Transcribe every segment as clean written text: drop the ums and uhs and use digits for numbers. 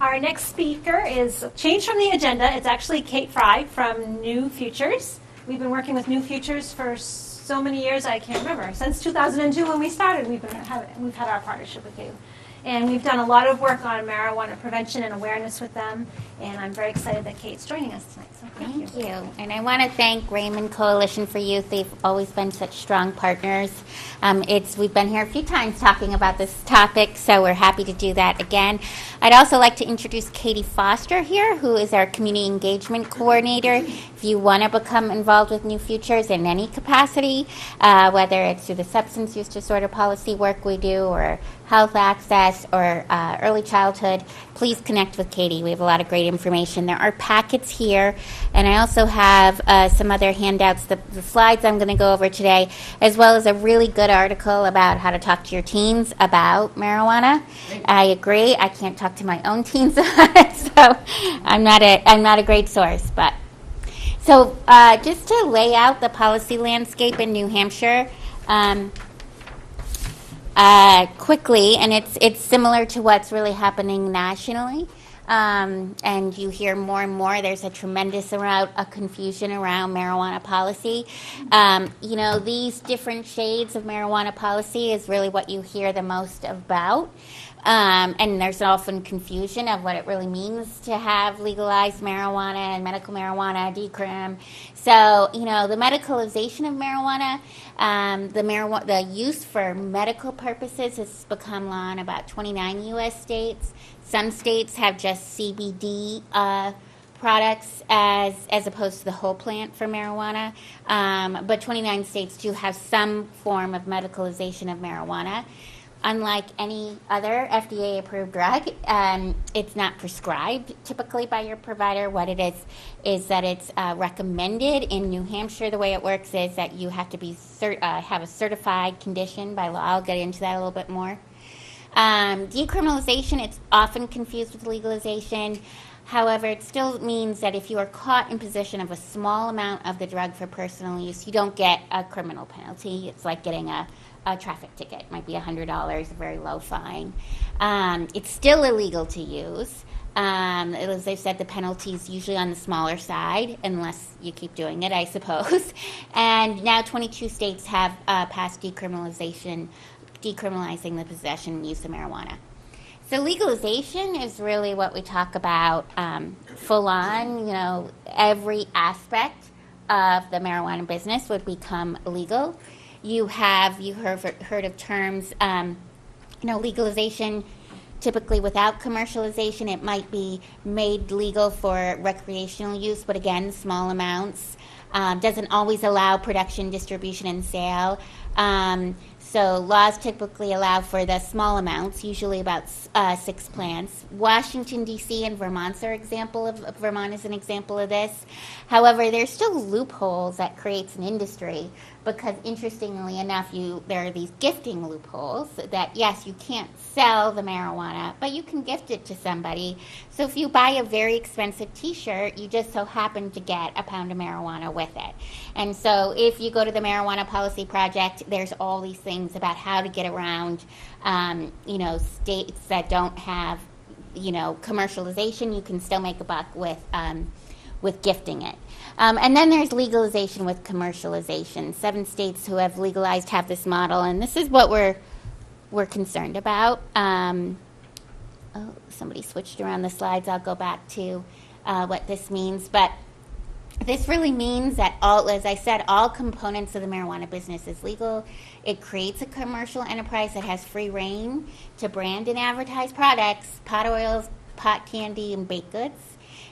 Our next speaker is changed from the agenda. It's actually Kate Frey from New Futures. We've been working with New Futures for so many years, I can't remember. Since 2002 when we started, we've had our partnership with you. And we've done a lot of work on marijuana prevention and awareness with them. And I'm very excited that Kate's joining us tonight. So thank you. And I want to thank Raymond Coalition for Youth. They've always been such strong partners. We've been here a few times talking about this topic, so we're happy to do that again. I'd also like to introduce Katie Foster here, who is our Community Engagement Coordinator. If you want to become involved with New Futures in any capacity, whether it's through the substance use disorder policy work we do, or health access, or early childhood, please connect with Katie. We have a lot of great information. There are packets here, and I also have some other handouts, the slides I'm going to go over today, as well as a really good article about how to talk to your teens about marijuana. I agree. I can't talk to my own teens about it, so I'm not a great source. But so just to lay out the policy landscape in New Hampshire. Quickly, and it's similar to what's really happening nationally, and you hear more and more. There's a tremendous amount of confusion around marijuana policy. These different shades of marijuana policy is really what you hear the most about. And there's often confusion of what it really means to have legalized marijuana and medical marijuana, decrim. So, the medicalization of marijuana, the use for medical purposes has become law in about 29 U.S. states. Some states have just CBD products as opposed to the whole plant for marijuana. But 29 states do have some form of medicalization of marijuana. Unlike any other FDA-approved drug, it's not prescribed typically by your provider. What it is that it's recommended. In New Hampshire, the way it works is that you have to be have a certified condition by law. I'll get into that a little bit more. Decriminalization, it's often confused with legalization. However, it still means that if you are caught in possession of a small amount of the drug for personal use, you don't get a criminal penalty. It's like getting a traffic ticket. It might be $100, a very low fine. It's still illegal to use. As I said, the penalty is usually on the smaller side, unless you keep doing it, I suppose. And now 22 states have passed decriminalizing the possession and use of marijuana. So legalization is really what we talk about full on. Every aspect of the marijuana business would become legal. You heard of terms, legalization. Typically without commercialization, it might be made legal for recreational use, but again, small amounts. Doesn't always allow production, distribution, and sale. So laws typically allow for the small amounts, usually about 6 plants. Washington, D.C. and Vermont is an example of this. However, there's still loopholes that creates an industry because, interestingly enough, there are these gifting loopholes that, yes, you can't sell the marijuana, but you can gift it to somebody. So if you buy a very expensive T-shirt, you just so happen to get a pound of marijuana with it. And so if you go to the Marijuana Policy Project, there's all these things about how to get around, states that don't have, commercialization. You can still make a buck with gifting it. And then there's legalization with commercialization. 7 states who have legalized have this model, and this is what we're concerned about. Somebody switched around the slides. I'll go back to what this means. But this really means that all components of the marijuana business is legal. It creates a commercial enterprise that has free reign to brand and advertise products, pot oils, pot candy, and baked goods,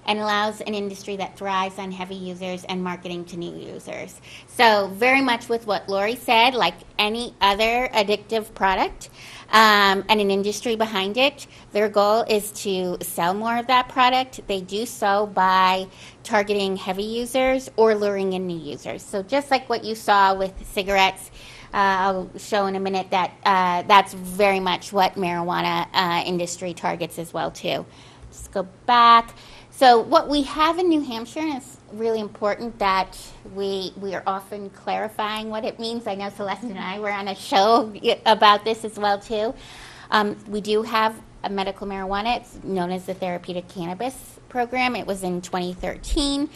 and allows an industry that thrives on heavy users and marketing to new users. So very much with what Lori said, like any other addictive product and an industry behind it, their goal is to sell more of that product. They do so by targeting heavy users or luring in new users. So just like what you saw with cigarettes, I'll show in a minute that that's very much what marijuana industry targets as well too. Just go back. So what we have in New Hampshire, and it's really important that we are often clarifying what it means. I know Celeste and I were on a show about this as well too. We do have medical marijuana. It's known as the Therapeutic Cannabis Program. It was in 2013.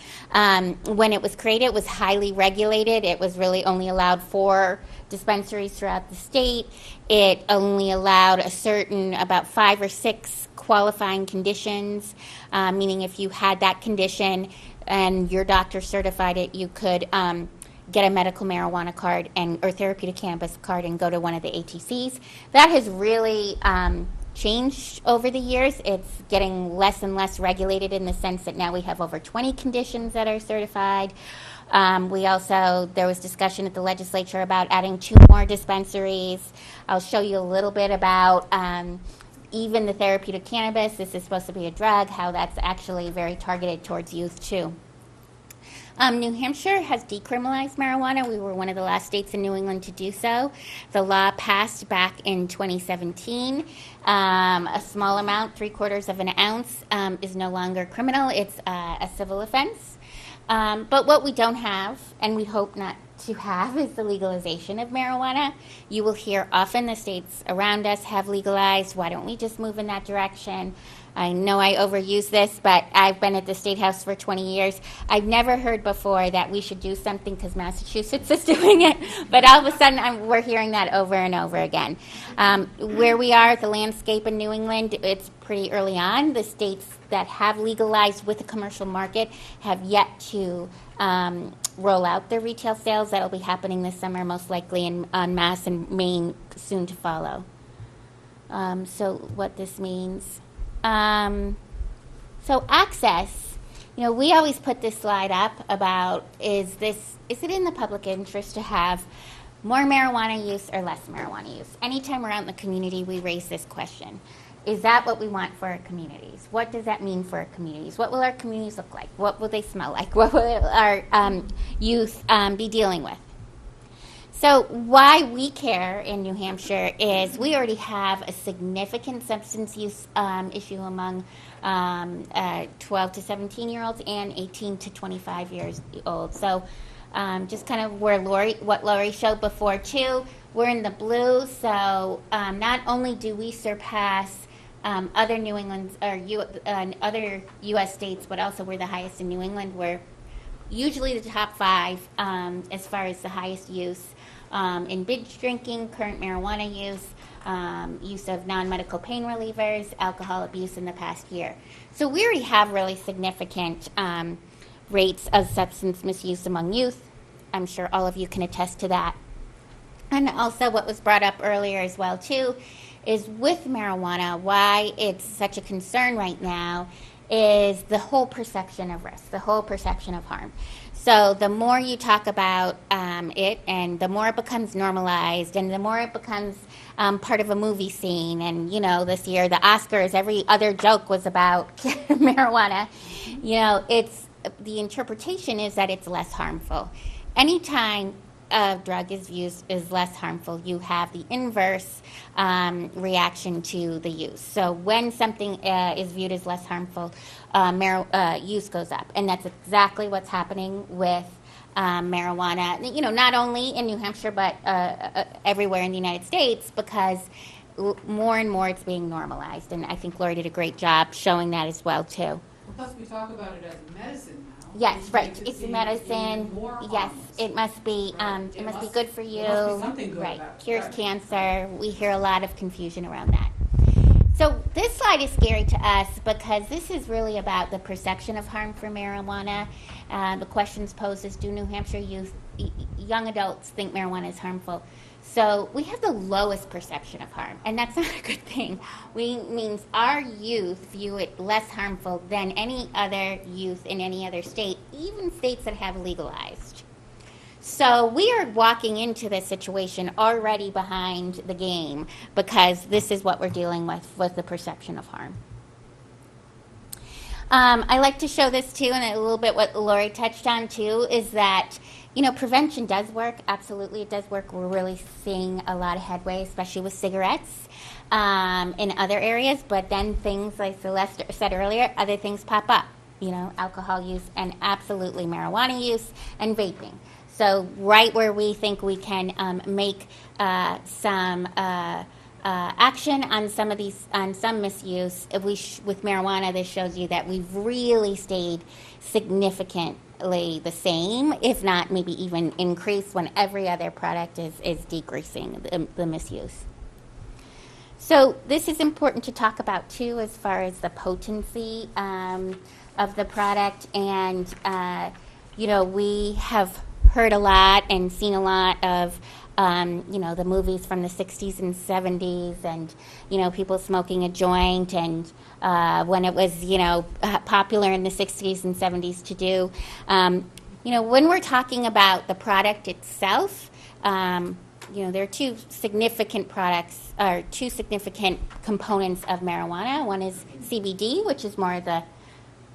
When it was created, it was highly regulated. It was really only allowed 4 dispensaries throughout the state. It only allowed about 5 or 6 qualifying conditions, meaning if you had that condition and your doctor certified it, you could get a medical marijuana card or therapeutic cannabis card and go to one of the ATCs. That has really changed over the years. It's getting less and less regulated in the sense that now we have over 20 conditions that are certified. There was discussion at the legislature about adding 2 more dispensaries. I'll show you a little bit about even the therapeutic cannabis. This is supposed to be a drug, how that's actually very targeted towards youth too. New Hampshire has decriminalized marijuana. We were one of the last states in New England to do so. The law passed back in 2017. A small amount, 3/4 of an ounce, is no longer criminal. It's a civil offense. But what we don't have, and we hope not to have, is the legalization of marijuana. You will hear often the states around us have legalized. Why don't we just move in that direction? I know I overuse this, but I've been at the State House for 20 years. I've never heard before that we should do something because Massachusetts is doing it, but all of a sudden we're hearing that over and over again. Where we are, the landscape in New England, it's pretty early on. The states that have legalized with the commercial market have yet to roll out their retail sales. That'll be happening this summer, most likely en masse, and Maine soon to follow. So what this means. So access, we always put this slide up about is it in the public interest to have more marijuana use or less marijuana use? Anytime we're out in the community, we raise this question. Is that what we want for our communities? What does that mean for our communities? What will our communities look like? What will they smell like? What will our youth be dealing with? So why we care in New Hampshire is we already have a significant substance use issue among 12 to 17-year-olds and 18 to 25 years old. So just kind of what Lori showed before too, we're in the blue. So not only do we surpass other New England or other U.S. states, but also we're the highest in New England. We're usually the top 5 as far as the highest use. In binge drinking, current marijuana use, use of non-medical pain relievers, alcohol abuse in the past year. So we already have really significant rates of substance misuse among youth. I'm sure all of you can attest to that. And also what was brought up earlier as well too is with marijuana, why it's such a concern right now is the whole perception of risk, the whole perception of harm. So the more you talk about it, and the more it becomes normalized, and the more it becomes part of a movie scene. And this year the Oscars, every other joke was about marijuana. It's the interpretation is that it's less harmful. Anytime a drug is used is less harmful, you have the inverse reaction to the use. So when something is viewed as less harmful, use goes up, and that's exactly what's happening with marijuana. Not only in New Hampshire but everywhere in the United States, because more and more it's being normalized, and I think Lori did a great job showing that as well too. Well, plus we talk about it as medicine now. Yes, right. It's medicine. Yes, it must be. It must be good for you. There must be something good right. about it. Cures cancer. We hear a lot of confusion around that. So this slide is scary to us because this is really about the perception of harm for marijuana. The questions posed is, do New Hampshire youth, young adults, think marijuana is harmful? So we have the lowest perception of harm, and that's not a good thing. Means our youth view it less harmful than any other youth in any other state, even states that have legalized. So we are walking into this situation already behind the game because this is what we're dealing with the perception of harm. I like to show this too, and a little bit what Lori touched on too, is that prevention does work. Absolutely, it does work. We're really seeing a lot of headway, especially with cigarettes in other areas. But then things like Celeste said earlier, other things pop up. Alcohol use and absolutely marijuana use and vaping. So right where we think we can make some action on some of these, on some misuse. If with marijuana, this shows you that we've really stayed significantly the same, if not maybe even increased, when every other product is decreasing the misuse. So this is important to talk about too, as far as the potency of the product. And we have heard a lot and seen a lot of the movies from the 60s and 70s, and people smoking a joint, and when it was popular in the 60s and 70s to do. When we're talking about the product itself, there are two significant products, or two significant components of marijuana. One is CBD, which is more the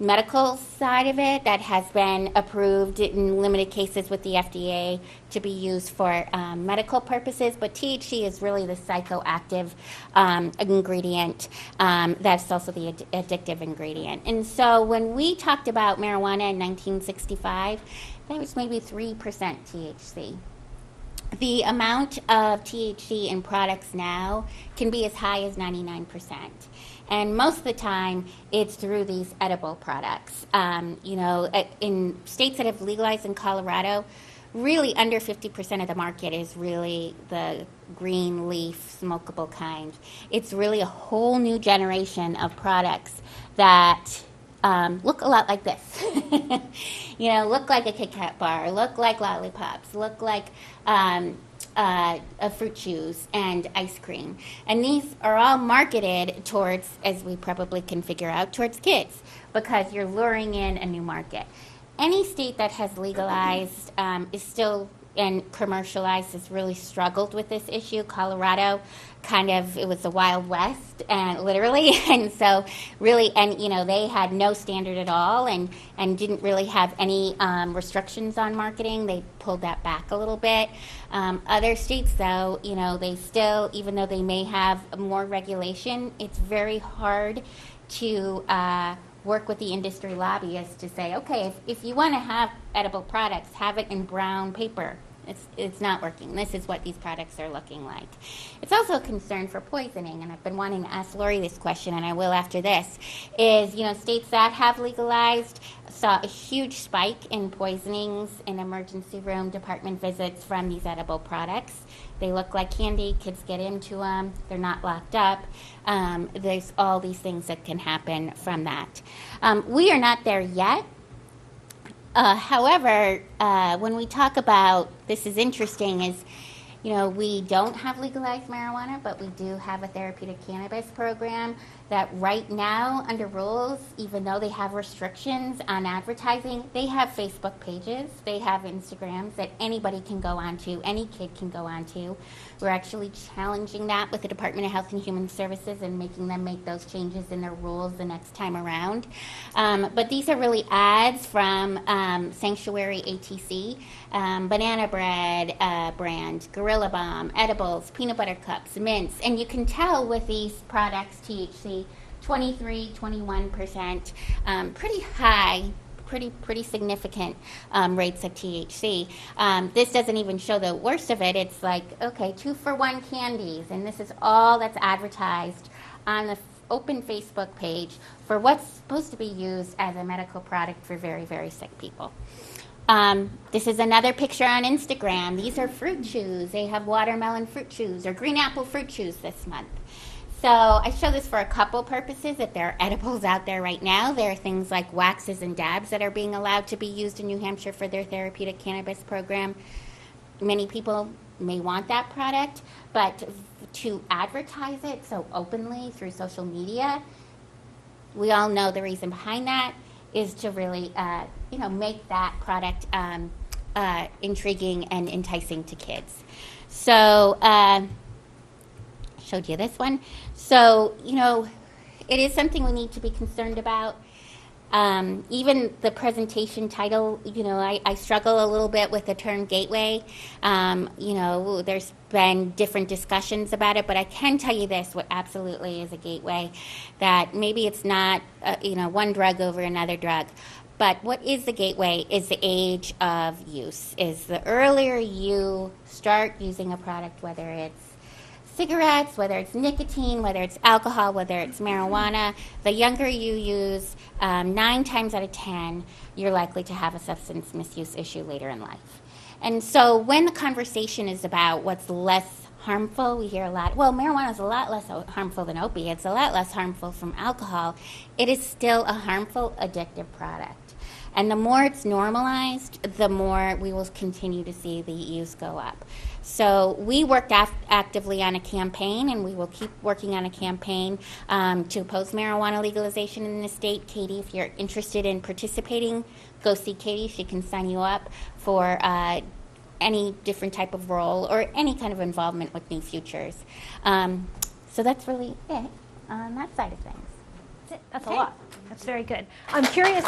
medical side of it, that has been approved in limited cases with the FDA to be used for medical purposes. But THC is really the psychoactive ingredient. That's also the addictive ingredient. And so when we talked about marijuana in 1965, that was maybe 3% THC. The amount of THC in products now can be as high as 99%. And most of the time, it's through these edible products. In states that have legalized in Colorado, really under 50% of the market is really the green leaf smokable kind. It's really a whole new generation of products that look a lot like this. Look like a Kit Kat bar, look like lollipops, look like fruit chews and ice cream. And these are all marketed towards, as we probably can figure out, towards kids, because you're luring in a new market. Any state that has legalized is still and commercialized has really struggled with this issue. Colorado, it was the Wild West, and literally, and so really, and they had no standard at all, and didn't really have any restrictions on marketing. They pulled that back a little bit. Other states, though, they still, even though they may have more regulation, it's very hard to work with the industry lobbyists to say, okay, if you want to have edible products, have it in brown paper. It's not working. This is what these products are looking like. It's also a concern for poisoning, and I've been wanting to ask Lori this question, and I will after this, is, states that have legalized saw a huge spike in poisonings in emergency room department visits from these edible products. They look like candy. Kids get into them. They're not locked up. There's all these things that can happen from that. We are not there yet. However, when we talk about, this is interesting, is, we don't have legalized marijuana, but we do have a therapeutic cannabis program that right now, under rules, even though they have restrictions on advertising, they have Facebook pages, they have Instagrams that anybody can go onto, any kid can go onto. We're actually challenging that with the Department of Health and Human Services and making them make those changes in their rules the next time around. But these are really ads from Sanctuary ATC, Banana Bread brand, Gorilla Bomb, edibles, peanut butter cups, mints, and you can tell with these products, THC, 23, 21%, pretty high, pretty significant rates of THC. This doesn't even show the worst of it. It's like, okay, 2-for-1 candies, and this is all that's advertised on the open Facebook page for what's supposed to be used as a medical product for very, very sick people. This is another picture on Instagram. These are fruit chews. They have watermelon fruit chews or green apple fruit chews this month. So I show this for a couple purposes. If there are edibles out there right now, there are things like waxes and dabs that are being allowed to be used in New Hampshire for their therapeutic cannabis program. Many people may want that product, but to advertise it so openly through social media, we all know the reason behind that is to really, make that product intriguing and enticing to kids. So, showed you this one. So, it is something we need to be concerned about. Even the presentation title, I struggle a little bit with the term gateway. There's been different discussions about it, but I can tell you this, what absolutely is a gateway, that maybe it's not, one drug over another drug. But what is the gateway is the age of use, is the earlier you start using a product, whether it's cigarettes, whether it's nicotine, whether it's alcohol, whether it's marijuana, the younger you use, 9 times out of 10, you're likely to have a substance misuse issue later in life. And so when the conversation is about what's less harmful, we hear a lot, well, marijuana is a lot less harmful than opiates, a lot less harmful from alcohol. It is still a harmful, addictive product. And the more it's normalized, the more we will continue to see the use go up. So we worked actively on a campaign, and we will keep working on a campaign to oppose marijuana legalization in the state. Katie, if you're interested in participating, go see Katie. She can sign you up for any different type of role or any kind of involvement with New Futures. So that's really it on that side of things. That's Okay. a lot. That's very good. I'm curious.